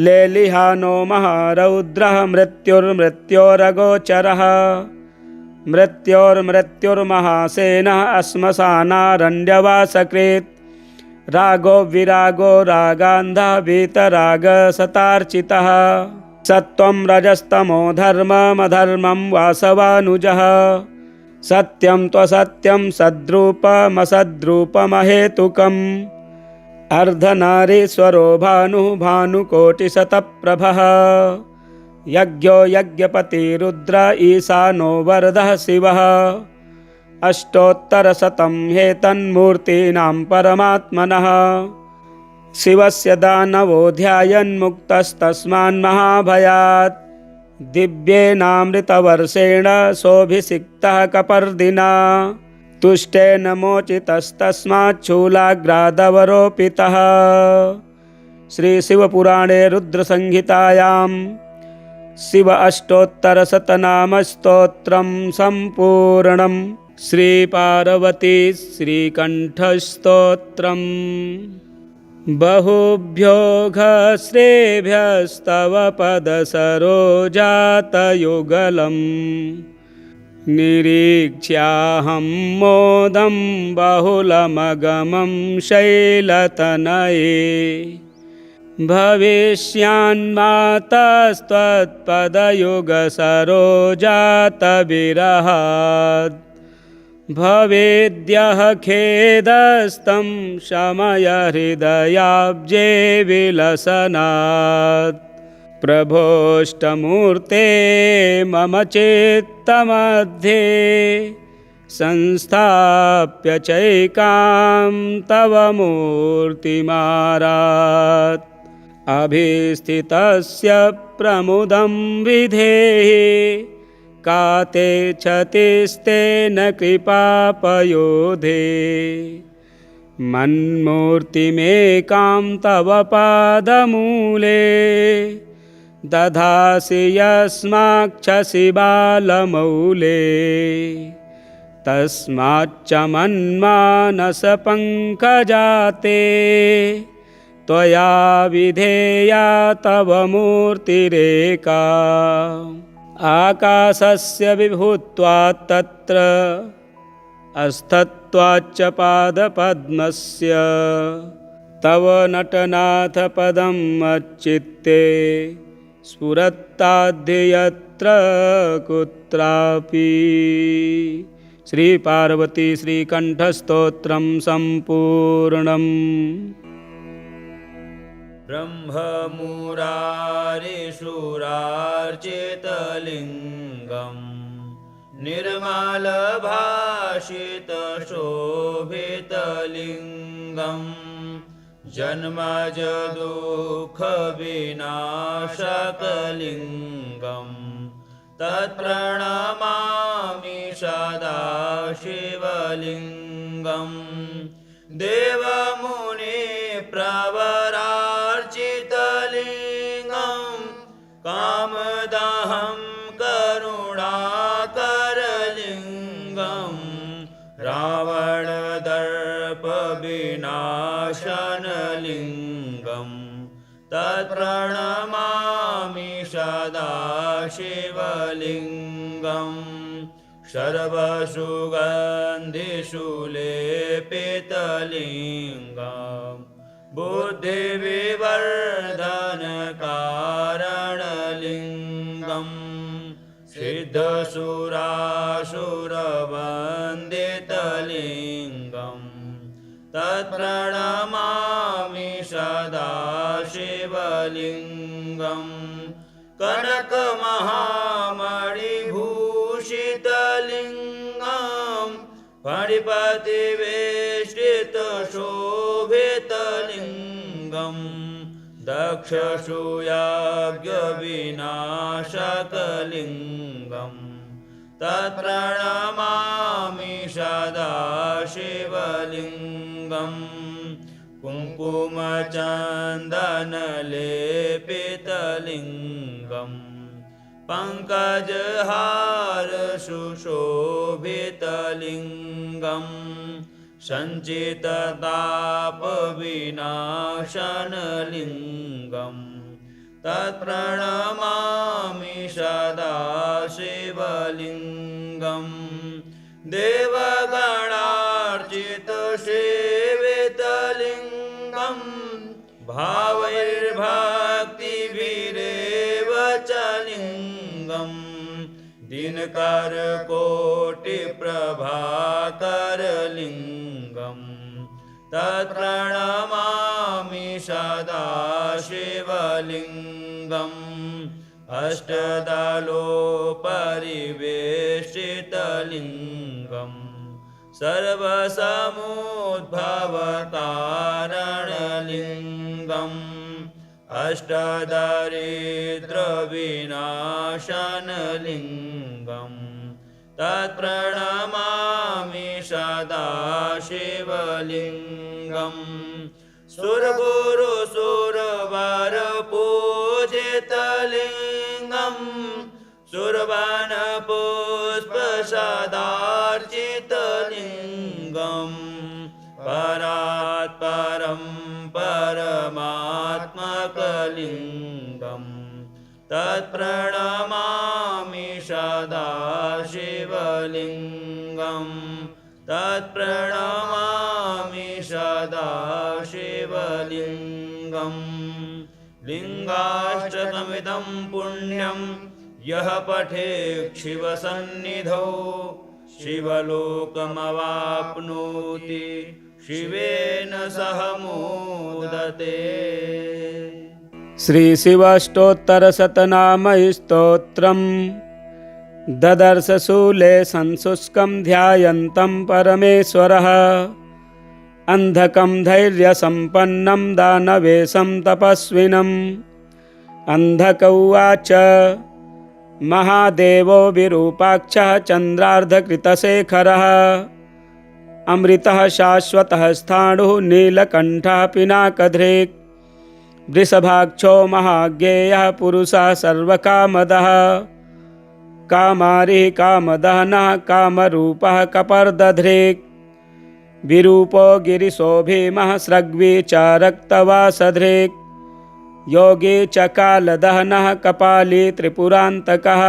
लेलिहानो महारौद्रः मृत्युर्मृत्योरगोचरः मृत्योर्मृत्युर्महासेनः श्मशानारण्यवासकृत् रागो विरागो रागान्धः वीतरागशतार्चितः सत्त्वं रजस्तमो धर्ममधर्मं वासवानुजः सत्यं त्वसत्यं सद्रूपमसद्रूपमहेतुकम् अर्धनारीश्वरो भानुः भानुकोटिशतप्रभः यज्ञो यज्ञपतिरुद्र ईशानो वरदः शिवः अष्टोत्तरशतं हेतन्मूर्तीनां परमात्मनः शिवस्य दानवो ध्यायन्मुक्तस्तस्मान्महाभयात् दिव्येनामृतवर्षेण सोऽभिषिक्तः कपर्दिना तुष्टेन मोचितस्तस्मात् शूलाग्रादवरोपितः। श्रीशिवपुराणे रुद्रसंहितायां शिव अष्टोत्तरशतनामस्तोत्रं सम्पूर्णम्। श्रीपार्वती श्रीकण्ठस्तोत्रम्। बहुभ्यो घश्रेभ्यस्तव पदसरोजातयुगलम् निरीक्ष्याहं मोदं बहुलमगमं शैलतनये भविष्यान्मातस्त्वत्पदयुगसरोजातविरहात् भवेद्यः खेदस्तं शमय हृदयाब्जे विलसनात्। प्रभोष्टमूर्ते मम चित्तमध्ये संस्थाप्य चैकां तव मूर्तिमारात्। अभिस्थितस्य प्रमुदं विधेहि काते क्षतिस्तेन कृपापयोधे। मन्मूर्तिमेकां तव पादमूले दधासि यस्माक्षसि बालमौले। तस्माच्च मन्मानसपङ्कजाते त्वया विधेया तव मूर्तिरेका। आकाशस्य विभुत्वात् तत्र अस्थत्वाच्च पादपद्मस्य तव नटनाथ पदम् मच्चित्ते स्फुरत्ताद्यत्र कुत्रापि। श्रीपार्वती श्रीकण्ठस्तोत्रं सम्पूर्णम्। ब्रह्ममुरारिशूरार्चितलिङ्गम् निर्मलभाषितशोभितलिङ्गम् जन्मजदुःखविनाशकलिङ्गम् तत्प्रणमामि सदा शिवलिङ्गम्। देवमुनिप्रवरार्चितलिङ्गम् कामदहं करुणाकरलिङ्गम् विनाशनलिङ्गम् तत्प्रणमामि सदा शिवलिङ्गम् सर्वसुगन्धिषु लेपितलिङ्गम् बुद्धिविवर्धनकारणलिङ्गम् सिद्धसुरासुरवन्दितलिङ्गम् तत्प्रणमामि सदा शिवलिङ्गम् कनकमहामणिभूषितलिङ्गम् फणिपतिवेष्टितशोभितलिङ्गम् दक्षसूयाज्ञविनाशकलिङ्गम् तत्प्रणमामि सदा शिवलिङ्गम् कुङ्कुमचन्दनलेपितलिङ्गम् पङ्कजहारसुशोभितलिङ्गम् सञ्चिततापविनाशनलिङ्गम् तत्प्रणमामि सदा शिवलिङ्गम् देवगणार्चितसेवितलिङ्गम् भावैर्भक्तिभिरेव च लिङ्गम् दिनकरकोटिप्रभाकरलिङ्गम् तत्प्रणमामि सदा शिवलिङ्गम् अष्टदलोपरिवेष्टितलिङ्गम् सर्वसमुद्भवकारणलिङ्गम् अष्टदारिद्र्यविनाशनलिङ्गम् तत्प्रणमामि सदा शिवलिङ्गम् सुरगुरुसुरवरपूजितलिङ्गम् सुरवनपुष्पसदार्चितलिङ्गम् परात्परं परमात्मकलिङ्गम् तत्प्रणमामि सदा शिवलिङ्गम् तत्प्रणमामि सदा शिवलिङ्गम् लिङ्गाष्टकमिदं पुण्यं यः पठेत् शिवसन्निधौ शिवलोकमवाप्नोति शिवेन सह मोदते। श्रीशिवष्टोत्तरशतनामस्तोत्रम् ददर्श शूले संशुष्कं ध्यायन्तं परमेश्वरः अन्धकं धैर्यसम्पन्नं दानवेशं तपस्विनम् अन्धक उवाच महादेवो विरूपाक्षः चन्द्रार्धकृतशेखरः अमृतः शाश्वतः स्थाणुः नीलकण्ठः पिनाकधृक् वृषभाक्षो महाज्ञेयः पुरुषः सर्वकामदः कामारिः कामदहनः कामरूपः कपर्दधृक् विरूपो गिरिशो भीमः स्रग्वी च रक्तवासधृक् योगी च कालदहनः कपाली त्रिपुरान्तकः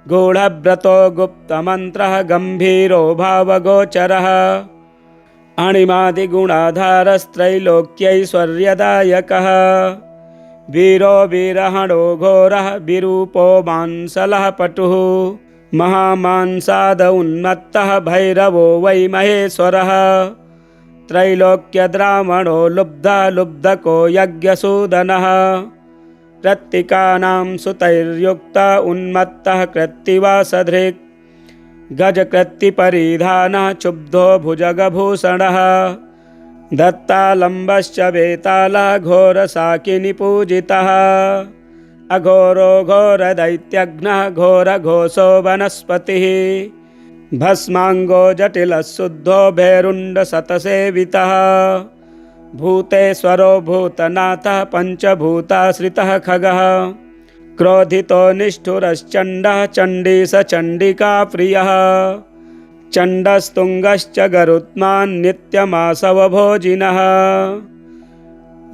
गूढव्रतो गुप्तमन्त्रः गम्भीरो भावगोचरः अणिमादिगुणाधारस्त्रैलोक्यैश्वर्यदायकः वीरो वीरहणो घोरः विरूपो मांसलः पटुः महामांसाद उन्मत्तः भैरवो वै महेश्वरः त्रैलोक्यद्रावणो लुब्धः लुब्धको यज्ञसूदनः कृत्तिकानां सुतैर्युक्त उन्मत्तः कृत्तिवासधृक् गजकृत्तिपरिधानः क्षुब्धो भुजगभूषणः दत्तालम्बश्च वेतालः घोरशाकिनिपूजितः अघोरो घोरदैत्यघ्नः घोरघोषो वनस्पतिः भस्माङ्गो जटिलः शुद्धो भैरुण्डशतसेवितः भूतेश्वरो भूतनाथः पञ्चभूताश्रितः खगः क्रोधितो निष्ठुरश्चण्डः चण्डीश चण्डिका प्रियः चण्डस्तुङ्गश्च गरुत्मान् नित्यमासवभोजिनः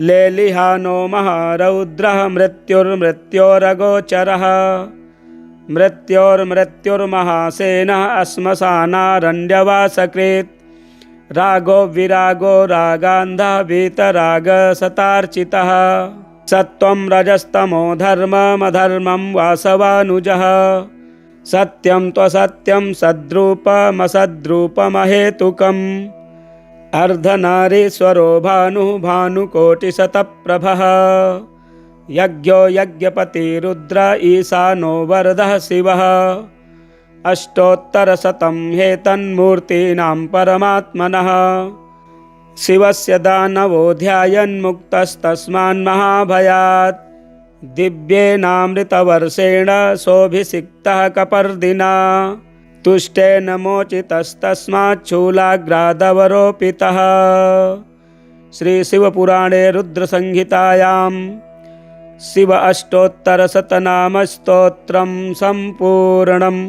लेलिहानो महारौद्रः मृत्युर्मृत्योरगोचरः मृत्योर्मृत्युर्महासेनः श्मशानारण्यवासकृत् रागो विरागो रागान्धः वीतरागसतार्चितः सत्त्वं रजस्तमो धर्ममधर्मं वासवानुजः सत्यं त्वसत्यं सद्रूपमसद्रूपमहेतुकम् अर्धनारीश्वरो भानुः भानुकोटिशतप्रभः यज्ञो यज्ञपतिरुद्र ईशानो वरदः शिवः अष्टोत्तरशतं हेतन्मूर्तीनां परमात्मनः शिवस्य दानवो ध्यायन्मुक्तस्तस्मान्महाभयात् दिव्येनामृतवर्षेण सोऽभिषिक्तः कपर्दिना तुष्टेन मोचितस्तस्मात् शूलाग्रादवरोपितः। श्रीशिवपुराणे रुद्रसंहितायां शिव अष्टोत्तरशतनामस्तोत्रं सम्पूर्णम्।